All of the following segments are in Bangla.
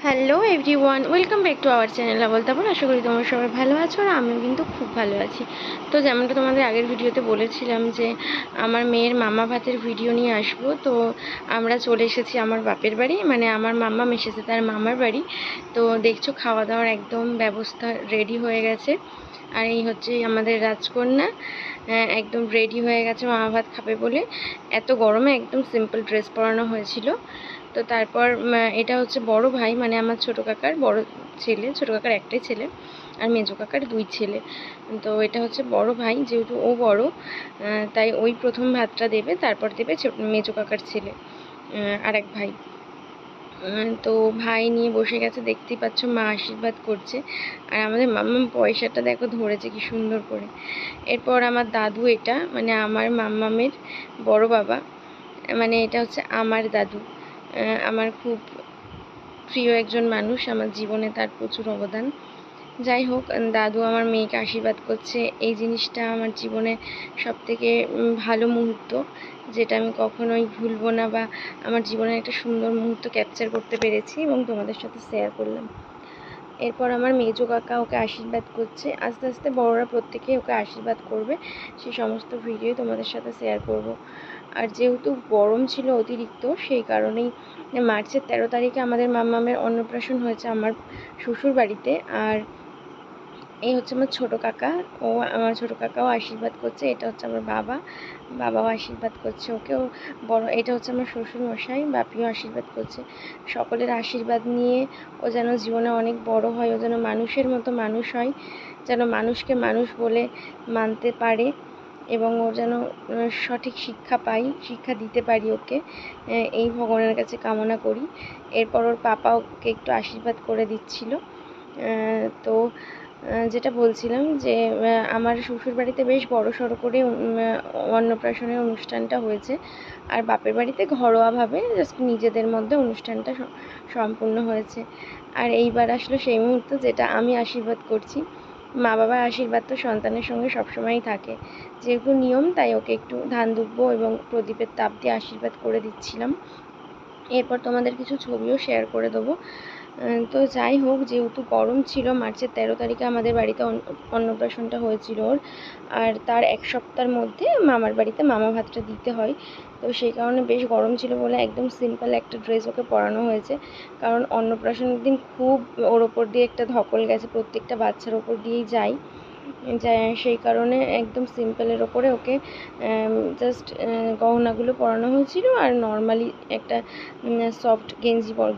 Hello everyone, welcome back to our channel আবল তাবল। আশা করি তোমরা সবাই ভালো আছো আর আমিও কিন্তু খুব ভালো আছি। তো যেমনটা তোমাদের আগের ভিডিওতে বলেছিলাম যে আমার মেয়ের মামা ভাতের ভিডিও নিয়ে আসবো। তো আমরা চলে এসেছি আমার বাপের বাড়ি, মানে আমার মাম্মা এসেছে তার মামার বাড়ি। তো দেখছো খাওয়া দাওয়ার একদম ব্যবস্থা রেডি হয়ে গেছে। আর এই হচ্ছে আমাদের রাজকন্যা, একদম রেডি হয়ে গেছে মামা ভাত খাবে বলে। এত গরমে একদম সিম্পল ড্রেস পরানো হয়েছিল। তো তারপর এটা হচ্ছে বড় ভাই, মানে আমার ছোটো কাকার বড় ছেলে। ছোটো কাকার একটাই ছেলে আর মেজো কাকার দুই ছেলে। তো এটা হচ্ছে বড় ভাই, যেহেতু ও বড় তাই ওই প্রথম ভাতটা দেবে, তারপর দেবে মেজো কাকার ছেলে আর এক ভাই। তো ভাই নিয়ে বসে গেছে, দেখতেই পাচ্ছ মা আশীর্বাদ করছে। আর আমাদের মাম্মা পয়সাটা দেখো ধরেছে কি সুন্দর করে। এরপর আমার দাদু, এটা মানে আমার মাম্মামের বড় বাবা, মানে এটা হচ্ছে আমার দাদু। আমার খুব প্রিয় একজন মানুষ, আমার জীবনে তার প্রচুর অবদান। যাই হোক, দাদু আমার মেয়েকে আশীর্বাদ করছে। এই জিনিসটা আমার জীবনে সবথেকে ভালো মুহূর্ত, যেটা আমি কখনোই ভুলবো না, বা আমার জীবনের একটা সুন্দর মুহূর্ত ক্যাপচার করতে পেরেছি এবং তোমাদের সাথে শেয়ার করলাম। এরপর আমার মেজো কাকা ওকে আশীর্বাদ করছে। আস্তে আস্তে বড়রা প্রত্যেকেই ওকে আশীর্বাদ করবে, সেই সমস্ত ভিডিও তোমাদের সাথে শেয়ার করব। আর যেহেতু গরম ছিল অতিরিক্ত, সেই কারণেই মার্চের 13 তারিখে আমাদের মাম্মামের অন্নপ্রাশন হয়েছে আমার শ্বশুর বাড়িতে। আর এই হচ্ছে আমার ছোটো কাকা, ও আমার ছোটো কাকাও আশীর্বাদ করছে। এটা হচ্ছে আমার বাবাও আশীর্বাদ করছে ওকেও। বড় এটা হচ্ছে আমার শ্বশুর মশাই, বাপিও আশীর্বাদ করছে। সকলের আশীর্বাদ নিয়ে ও যেন জীবনে অনেক বড় হয়, ও যেন মানুষের মতো মানুষ হয়, যেন মানুষকে মানুষ বলে মানতে পারে, এবং ও যেন সঠিক শিক্ষা দিতে পারি ওকে, এই ভগবানের কাছে কামনা করি। এরপর ওর পাপা ওকে একটু আশীর্বাদ করে দিচ্ছিল। তো যেটা বলছিলাম যে আমার শ্বশুরবাড়িতে বেশ বড়সড় করে অন্নপ্রাশনের অনুষ্ঠানটা হয়েছে। আর বাপের বাড়িতে ঘরোয়াভাবে জাস্ট নিজেদের মধ্যে অনুষ্ঠানটা সম্পূর্ণ হয়েছে। আর এইবার আসলে সেই মুহূর্ত যেটা আমি আশীর্বাদ করছি। মা বাবার আশীর্বাদ তো সন্তানের সঙ্গে সবসময়ই থাকে, যেহেতু নিয়ম, তাই ওকে একটু ধান দুব্ব এবং প্রদীপের তাপ দিয়ে আশীর্বাদ করে দিচ্ছিলাম। এরপর তোমাদের কিছু ছবিও শেয়ার করে দেবো। তো যাই হোক, যেহেতু গরম ছিল, মার্চের 13 তারিখে আমাদের বাড়িতে অন্নপ্রাশনটা হয়েছিল ওর। আর তার এক সপ্তাহের মধ্যে মামার বাড়িতে মামা ভাতটা দিতে হয়। তো সেই কারণে বেশ গরম ছিল বলে একদম সিম্পল একটা ড্রেস ওকে পরানো হয়েছে। কারণ অন্নপ্রাশনের দিন খুব ওর ওপর দিয়ে একটা ধকল গেছে, প্রত্যেকটা বাচ্চার ওপর দিয়েই যায়, সেই কারণে একদম সিম্পলের ওপরে ওকে জাস্ট গহনাগুলো পরানো হয়েছিল। আর নর্মালি একটা সফট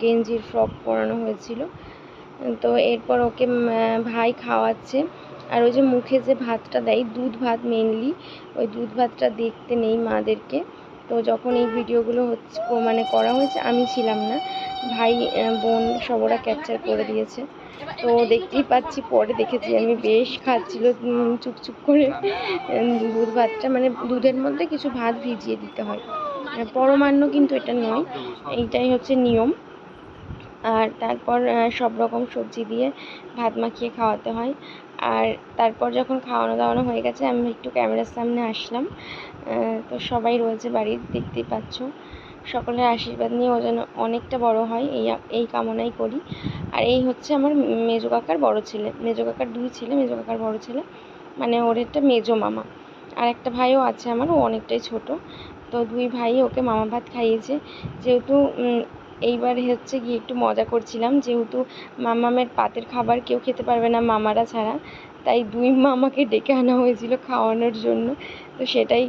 গেঞ্জির ফ্রক পরানো হয়েছিল। তো এরপর ওকে ভাই খাওয়াচ্ছে। আর ওই যে মুখে যে ভাতটা দেয়, দুধ ভাত মেনলি, ওই দুধ ভাতটা দেখতে নেই মাদেরকে। তো যখন এই ভিডিওগুলো হচ্ছে মানে করা হয়েছে, আমি ছিলাম না, ভাই বোন সব ওরা ক্যাপচার করে দিয়েছে। তো দেখতেই পাচ্ছি, পরে দেখেছি আমি বেশ খাচ্ছিল চুপচুপ করে দুধ ভাতটা, মানে দুধের মধ্যে কিছু ভাত ভিজিয়ে দিতে হয়, পরমান্ন কিন্তু এটা নয়, এইটাই হচ্ছে নিয়ম। আর তারপর সব রকম সবজি দিয়ে ভাত মাখিয়ে খাওয়াতে হয়। আর তারপর যখন খাওয়ানো দাওয়ানো হয়ে গেছে, আমি একটু ক্যামেরার সামনে আসলাম। তো সবাই রয়েছে বাড়ির, দেখতেই পাচ্ছ। সকলের আশীর্বাদ নিয়ে ও যেন অনেকটা বড় হয়, এই কামনাই করি। আর এই হচ্ছে আমার মেজো কাকার বড় ছেলে, মেজো কাকার দুই ছেলে, মেজো কাকার বড় ছেলে, মানে ওর একটা মেজো মামা। আর একটা ভাইও আছে আমার, ও অনেকটাই ছোট। তো দুই ভাই ওকে মামা ভাত খাইয়েছে। যেহেতু এইবার হচ্ছে গিয়ে একটু মজা করছিলাম, যেহেতু মামামের পাতের খাবার কেউ খেতে পারবে না মামারা ছাড়া, তাই দুই মামাকে ডেকে আনা হয়েছিল খাওয়ানোর জন্য। তো সেটাই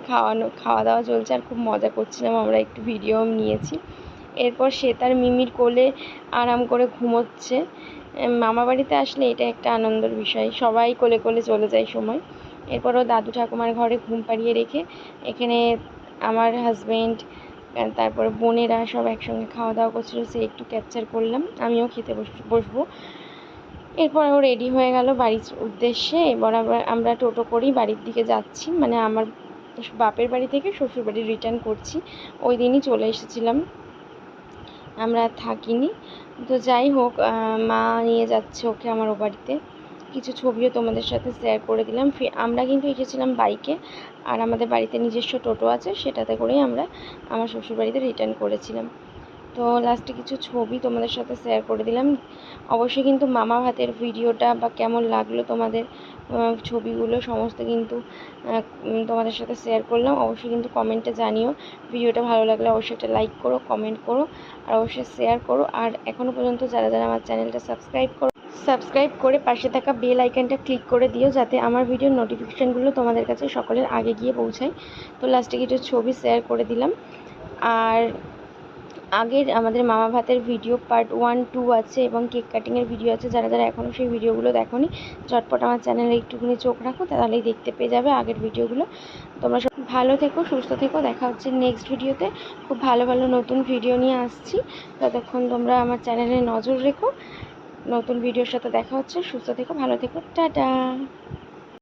খাওয়া দাওয়া চলছে, আর খুব মজা করছিলাম আমরা, একটু ভিডিও নিয়েছি। এরপর সে তার মিমির কোলে আরাম করে ঘুমোচ্ছে। মামা বাড়িতে আসলে এটা একটা আনন্দের বিষয়, সবাই কোলে কোলে চলে যায় সময়। এরপরও দাদু ঠাকুমার ঘরে ঘুম পাড়িয়ে রেখে এখানে আমার হাজব্যান্ড, তারপরে বোনেরা সব একসঙ্গে খাওয়া দাওয়া করছিল, সে একটু ক্যাপচার করলাম, আমিও খেতে বসবো। এরপর ও রেডি হয়ে গেল বাড়ির উদ্দেশ্যে। এবার আমরা টোটো করেই বাড়ির দিকে যাচ্ছি, মানে আমার বাপের বাড়ি থেকে শ্বশুর বাড়ি রিটার্ন করছি। ওই দিনই চলে এসেছিলাম, আমরা থাকিনি। তো যাই হোক, মা নিয়ে যাচ্ছে ওকে আমার ও বাড়িতে। কিছু ছবিও তোমাদের সাথে শেয়ার করে দিলাম। আমরা কিন্তু এসেছিলাম বাইকে, আর আমাদের বাড়িতে নিজস্ব টোটো আছে, সেটাতে করেই আমরা আমার শ্বশুরবাড়িতে রিটার্ন করেছিলাম। তো লাস্টে কিছু ছবি তোমাদের সাথে শেয়ার করে দিলাম। অবশ্যই কিন্তু মামা ভাতের ভিডিওটা বা কেমন লাগলো তোমাদের, ছবিগুলো সমস্ত কিন্তু তোমাদের সাথে শেয়ার করলাম। অবশ্যই কিন্তু কমেন্টে জানিও। ভিডিওটা ভালো লাগলে অবশ্যই একটা লাইক করো, কমেন্ট করো, আর অবশ্যই শেয়ার করো। আর এখনও পর্যন্ত যারা যারা আমার চ্যানেলটা সাবস্ক্রাইব করে পাশে থাকা বেল আইকনটা ক্লিক করে দিও, যাতে আমার ভিডিওর নোটিফিকেশানগুলো তোমাদের কাছে সকলের আগে গিয়ে পৌঁছায়। তো লাস্টে কিছু ছবি শেয়ার করে দিলাম। আর আগের আমাদের মামা ভাতের ভিডিও পার্ট 1, 2 আছে এবং কেক কাটিংয়ের ভিডিও আছে। যারা যারা এখনও সেই ভিডিওগুলো দেখোনি, ঝটপট আমার চ্যানেলে একটুখানি চোখ রাখো, তাহলেই দেখতে পেয়ে যাবে আগের ভিডিওগুলো। তোমরা সব ভালো থেকো, সুস্থ থেকো। দেখা হচ্ছে নেক্সট ভিডিওতে। খুব ভালো ভালো নতুন ভিডিও নিয়ে আসছি। ততক্ষণ তোমরা আমার চ্যানেলে নজর রেখো। নতুন ভিডিওর সাথে দেখা হচ্ছে। সুস্থ থেকো, ভালো থেকো, টাটা।